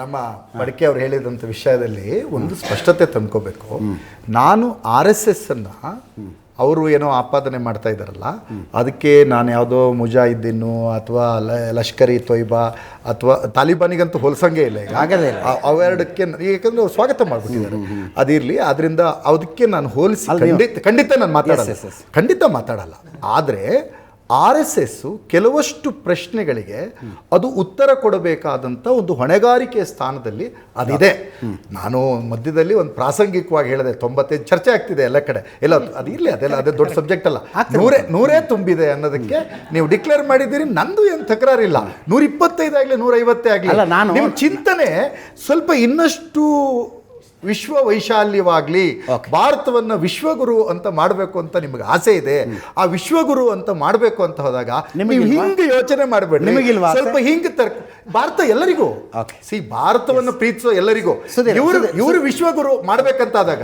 ನಮ್ಮ ಪಡಕೆ ಅವ್ರು ಹೇಳಿದಂಥ ವಿಷಯದಲ್ಲಿ ಒಂದು ಸ್ಪಷ್ಟತೆ ತಂದ್ಕೋಬೇಕು. ನಾನು RSS ಅನ್ನ ಅವರು ಏನೋ ಆಪಾದನೆ ಮಾಡ್ತಾ ಇದ್ದಾರಲ್ಲ, ಅದಕ್ಕೆ ನಾನು ಯಾವುದೋ ಮುಜಾಹಿದ್ದೀನು ಅಥವಾ ಲಷ್ಕರಿ ತೊಯ್ಬಾ ಅಥವಾ ತಾಲಿಬಾನಿಗಂತೂ ಹೋಲ್ಸಂಗೆ ಇಲ್ಲ. ಆಗದೇ ಇಲ್ಲ ಅವೆರಡಕ್ಕೆ ಯಾಕಂದ್ರೆ ಅವ್ರು ಸ್ವಾಗತ ಮಾಡಿಬಿಟ್ಟಿದ್ದಾರೆ. ಅದಿರಲಿ, ಅದರಿಂದ ಅದಕ್ಕೆ ನಾನು ಹೋಲಿಸಿ ಖಂಡಿತ ನಾನು ಮಾತಾಡಲ್ಲ, ಖಂಡಿತ ಮಾತಾಡಲ್ಲ. ಆದರೆ RSS ಕೆಲವಷ್ಟು ಪ್ರಶ್ನೆಗಳಿಗೆ ಅದು ಉತ್ತರ ಕೊಡಬೇಕಾದಂಥ ಒಂದು ಹೊಣೆಗಾರಿಕೆ ಸ್ಥಾನದಲ್ಲಿ ಅದಿದೆ. ನಾನು ಮಧ್ಯದಲ್ಲಿ ಒಂದು ಪ್ರಾಸಂಗಿಕವಾಗಿ ಹೇಳಿದೆ, 95 ಚರ್ಚೆ ಆಗ್ತಿದೆ ಎಲ್ಲ ಕಡೆ, ಎಲ್ಲ ಅದು ಇರಲಿ, ಅದೆಲ್ಲ ಅದೇ ದೊಡ್ಡ ಸಬ್ಜೆಕ್ಟ್ ಅಲ್ಲ. ನೂರೇ ತುಂಬಿದೆ ಅನ್ನೋದಕ್ಕೆ ನೀವು ಡಿಕ್ಲೇರ್ ಮಾಡಿದ್ದೀರಿ, ನಂದು ಏನು ತಕರಾರಿಲ್ಲ. 125 ಆಗಲಿ 150 ಆಗಲಿ, ನಿಮ್ಮ ಚಿಂತನೆ ಸ್ವಲ್ಪ ಇನ್ನಷ್ಟು ವಿಶ್ವ ವೈಶಾಲ್ಯವಾಗಲಿ, ಭಾರತವನ್ನು ವಿಶ್ವಗುರು ಅಂತ ಮಾಡಬೇಕು ಅಂತ ನಿಮಗೆ ಆಸೆ ಇದೆ. ಆ ವಿಶ್ವಗುರು ಅಂತ ಮಾಡಬೇಕು ಅಂತ ಹೋದಾಗ ನೀವು ಹಿಂಗೆ ಯೋಚನೆ ಮಾಡಬೇಡಿ, ಸ್ವಲ್ಪ ಹಿಂಗೆ ಭಾರತ ಎಲ್ಲರಿಗೂ ಭಾರತವನ್ನು ಪ್ರೀತಿಸೋ ಎಲ್ಲರಿಗೂ ಇವರು ವಿಶ್ವಗುರು ಮಾಡ್ಬೇಕಂತಾದಾಗ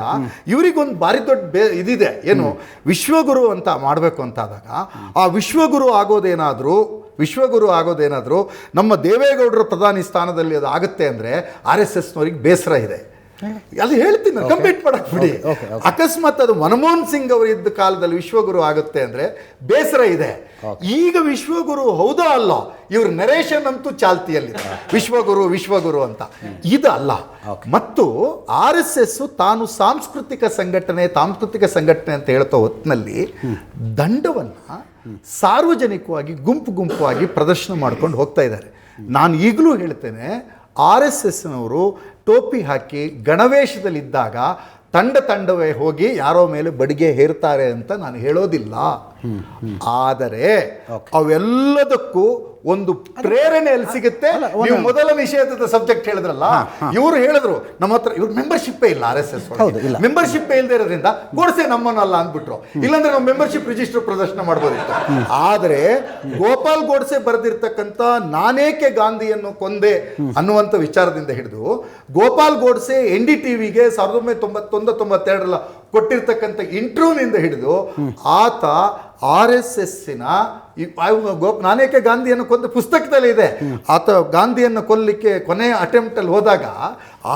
ಇವರಿಗೊಂದು ಭಾರಿ ದೊಡ್ಡ ಇದಿದೆ. ಏನು ವಿಶ್ವಗುರು ಅಂತ ಮಾಡಬೇಕು ಅಂತಾದಾಗ ಆ ವಿಶ್ವಗುರು ಆಗೋದೇನಾದರೂ ನಮ್ಮ ದೇವೇಗೌಡರ ಪ್ರಧಾನಿ ಸ್ಥಾನದಲ್ಲಿ ಅದು ಆಗುತ್ತೆ ಅಂದರೆ RSSನವ್ರಿಗೆ ಬೇಸರ ಇದೆ. ಅದು ಹೇಳ್ತೀನಿ, ಕಂಪ್ಲೀಟ್ ಮಾಡಕ್ ಬಿಡಿ. ಅಕಸ್ಮಾತ್ ಅದು ಮನಮೋಹನ್ ಸಿಂಗ್ ಅವರು ಇದ್ದ ಕಾಲದಲ್ಲಿ ವಿಶ್ವಗುರು ಆಗುತ್ತೆ ಅಂದ್ರೆ ಬೇಸರ ಇದೆ. ಈಗ ವಿಶ್ವಗುರು ಹೌದಾ ಅಲ್ಲ, ಇವ್ರ ನರೇಶನ್ ಅಂತೂ ಚಾಲ್ತಿಯಲ್ಲಿ ವಿಶ್ವಗುರು ಅಂತ ಇದು ಅಲ್ಲ. ಮತ್ತು RSS ತಾನು ಸಾಂಸ್ಕೃತಿಕ ಸಂಘಟನೆ ಅಂತ ಹೇಳ್ತಾ ಹೊತ್ತಿನಲ್ಲಿ ದಂಡವನ್ನ ಸಾರ್ವಜನಿಕವಾಗಿ ಗುಂಪುವಾಗಿ ಪ್ರದರ್ಶನ ಮಾಡ್ಕೊಂಡು ಹೋಗ್ತಾ ಇದ್ದಾರೆ. ನಾನು ಈಗಲೂ ಹೇಳ್ತೇನೆ, RSSನವರು ಟೋಪಿ ಹಾಕಿ ಗಣವೇಶದಲ್ಲಿದ್ದಾಗ ತಂಡವೇ ಹೋಗಿ ಯಾರೋ ಮೇಲೆ ಬಡಿಗೆ ಹೇರ್ತಾರೆ ಅಂತ ನಾನು ಹೇಳೋದಿಲ್ಲ. ಆದರೆ ಅವೆಲ್ಲದಕ್ಕೂ ಒಂದು ಪ್ರೇರಣೆ ಎಲ್ಲಿ ಸಿಗುತ್ತೆ? ನೀವು ಮೊದಲ ನಿಷೇಧದ ಸಬ್ಜೆಕ್ಟ್ ಹೇಳಿದ್ರಲ್ಲ, ಇವರು ಹೇಳಿದ್ರು ನಮ್ಮ ಹತ್ರ ಇವ್ರ ಮೆಂಬರ್ಶಿಪ್ಪೇ ಇಲ್ಲ, RSS ಮೆಂಬರ್ಶಿಪ್ಪೇ ಇಲ್ಲದೆ ಇರೋದ್ರಿಂದ ಗೋಡ್ಸೆ ನಮ್ಮನ್ನಲ್ಲ ಅಂದ್ಬಿಟ್ರು. ಇಲ್ಲಾಂದ್ರೆ ನಾವು ಮೆಂಬರ್ಶಿಪ್ ರಿಜಿಸ್ಟರ್ ಪ್ರದರ್ಶನ ಮಾಡ್ಬೋದಿತ್ತು. ಆದರೆ ಗೋಪಾಲ್ ಗೋಡ್ಸೆ ಬರೆದಿರ್ತಕ್ಕಂಥ ನಾನೇಕೆ ಗಾಂಧಿಯನ್ನು ಕೊಂದೆ ಅನ್ನುವಂಥ ವಿಚಾರದಿಂದ ಹಿಡಿದು ಗೋಪಾಲ್ ಗೋಡ್ಸೆ NDTVಗೆ 1991-92 ಕೊಟ್ಟಿರ್ತಕ್ಕಂಥ ಇಂಟರ್ವ್ಯೂನಿಂದ ಹಿಡಿದು ಆತ RSSನ ನಾನೇಕೆ ಗಾಂಧಿಯನ್ನು ಕೊಂದ ಪುಸ್ತಕದಲ್ಲಿ ಇದೆ. ಆತ ಗಾಂಧಿಯನ್ನು ಕೊಲ್ಲಲಿಕ್ಕೆ ಕೊನೆಯ ಅಟೆಂಪ್ಟಲ್ಲಿ ಹೋದಾಗ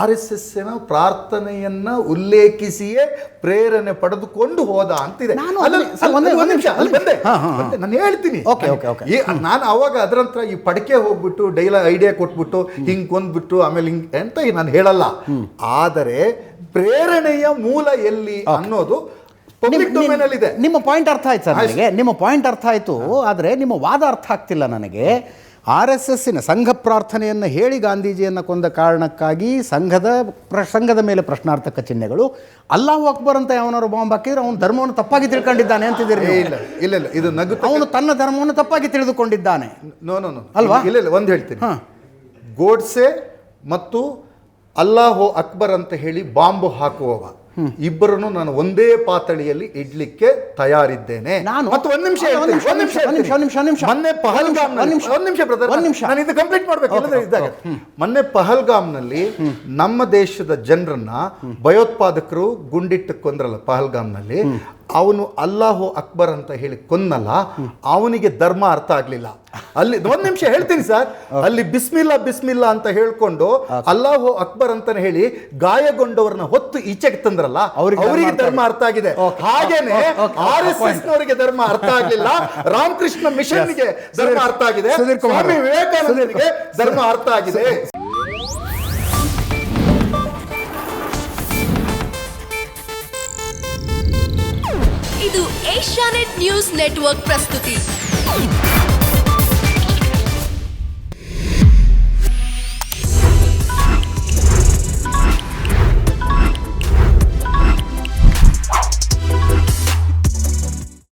RSSನ ಪ್ರಾರ್ಥನೆಯನ್ನ ಉಲ್ಲೇಖಿಸಿಯೇ ಪ್ರೇರಣೆ ಪಡೆದುಕೊಂಡು ಹೋದ ಅಂತಿದೆ. ನಾನು ಹೇಳ್ತೀನಿ, ನಾನು ಅವಾಗ ಅದರಂತರ ಈ ಪಡಕೆ ಹೋಗ್ಬಿಟ್ಟು ಐಡಿಯಾ ಕೊಟ್ಬಿಟ್ಟು ಹಿಂಗೆ ಕೊಂದ್ಬಿಟ್ಟು ಆಮೇಲೆ ಹಿಂಗೆ ಅಂತ ನಾನು ಹೇಳಲ್ಲ. ಆದರೆ ಪ್ರೇರಣೆಯ ಮೂಲ ಎಲ್ಲಿ ಅನ್ನೋದು ನಿಮ್ಮ ಪಾಯಿಂಟ್ ಅರ್ಥ ಆಯ್ತು ಸರ್, ನನಗೆ ನಿಮ್ಮ ಪಾಯಿಂಟ್ ಅರ್ಥ ಆಯಿತು. ಆದರೆ ನಿಮ್ಮ ವಾದ ಅರ್ಥ ಆಗ್ತಿಲ್ಲ ನನಗೆ. RSSನ ಸಂಘ ಪ್ರಾರ್ಥನೆಯನ್ನು ಹೇಳಿ ಗಾಂಧೀಜಿಯನ್ನು ಕೊಂದ ಕಾರಣಕ್ಕಾಗಿ ಸಂಘದ ಮೇಲೆ ಪ್ರಶ್ನಾರ್ಥಕ ಚಿಹ್ನೆಗಳು, ಅಲ್ಲಾಹು ಅಕ್ಬರ್ ಅಂತ ಯಾವನಾರು ಬಾಂಬ್ ಹಾಕಿದ್ರೆ ಅವನು ಧರ್ಮವನ್ನು ತಪ್ಪಾಗಿ ತಿಳ್ಕೊಂಡಿದ್ದಾನೆ ಅಂತಿದ್ದೀರಿ. ಇಲ್ಲ, ಇದು ಅವನು ತನ್ನ ಧರ್ಮವನ್ನು ತಪ್ಪಾಗಿ ತಿಳಿದುಕೊಂಡಿದ್ದಾನೆ ಅಲ್ವಾ? ಇಲ್ಲ, ಒಂದು ಹೇಳ್ತೀನಿ, ಗೋಡ್ಸೆ ಮತ್ತು ಅಲ್ಲಾಹು ಅಕ್ಬರ್ ಅಂತ ಹೇಳಿ ಬಾಂಬು ಹಾಕುವವ ಇಬ್ಬರನ್ನು ನಾನು ಒಂದೇ ಪಾತಳಿಯಲ್ಲಿ ಇಡ್ಲಿಕ್ಕೆ ತಯಾರಿದ್ದೇನೆ. ಮೊನ್ನೆ ಪಹಲ್ಗಾಮ್ನಲ್ಲಿ ನಮ್ಮ ದೇಶದ ಜನರನ್ನ ಭಯೋತ್ಪಾದಕರು ಗುಂಡಿಟ್ಟು ಕೊಂದ್ರಲ್ಲ ಪಹಲ್ಗಾಮ್ನಲ್ಲಿ, ಅವನು ಅಲ್ಲಾಹು ಅಕ್ಬರ್ ಅಂತ ಹೇಳಿ ಕೊಂದಲ್ಲ, ಅವನಿಗೆ ಧರ್ಮ ಅರ್ಥ ಆಗ್ಲಿಲ್ಲ. ಅಲ್ಲಿ ಒಂದ್ ನಿಮಿಷ ಹೇಳ್ತೀನಿ ಸರ್, ಅಲ್ಲಿ ಬಿಸ್ಮಿಲ್ಲಾ ಅಂತ ಹೇಳ್ಕೊಂಡು ಅಲ್ಲಾಹು ಅಕ್ಬರ್ ಅಂತಾನೆ ಹೇಳಿ ಗಾಯಗೊಂಡವರನ್ನ ಹೊತ್ತು ಈಚೆಗೆ ತಂದ್ರಲ್ಲ, ಅವರಿಗೆ ಧರ್ಮ ಅರ್ಥ ಆಗಿದೆ. ಹಾಗೇನೆ RSSನವರಿಗೆ ಧರ್ಮ ಅರ್ಥ ಆಗ್ಲಿಲ್ಲ, ರಾಮಕೃಷ್ಣ ಮಿಷನ್ಗೆ ಧರ್ಮ ಅರ್ಥ ಆಗಿದೆ, ಸ್ವಾಮಿ ವಿವೇಕಾನಂದರಿಗೆ ಧರ್ಮ ಅರ್ಥ ಆಗಿದೆ. ಇದು ಏಷ್ಯಾನೆಟ್ ನ್ಯೂಸ್ ನೆಟ್ವರ್ಕ್ ಪ್ರಸ್ತುತಿ.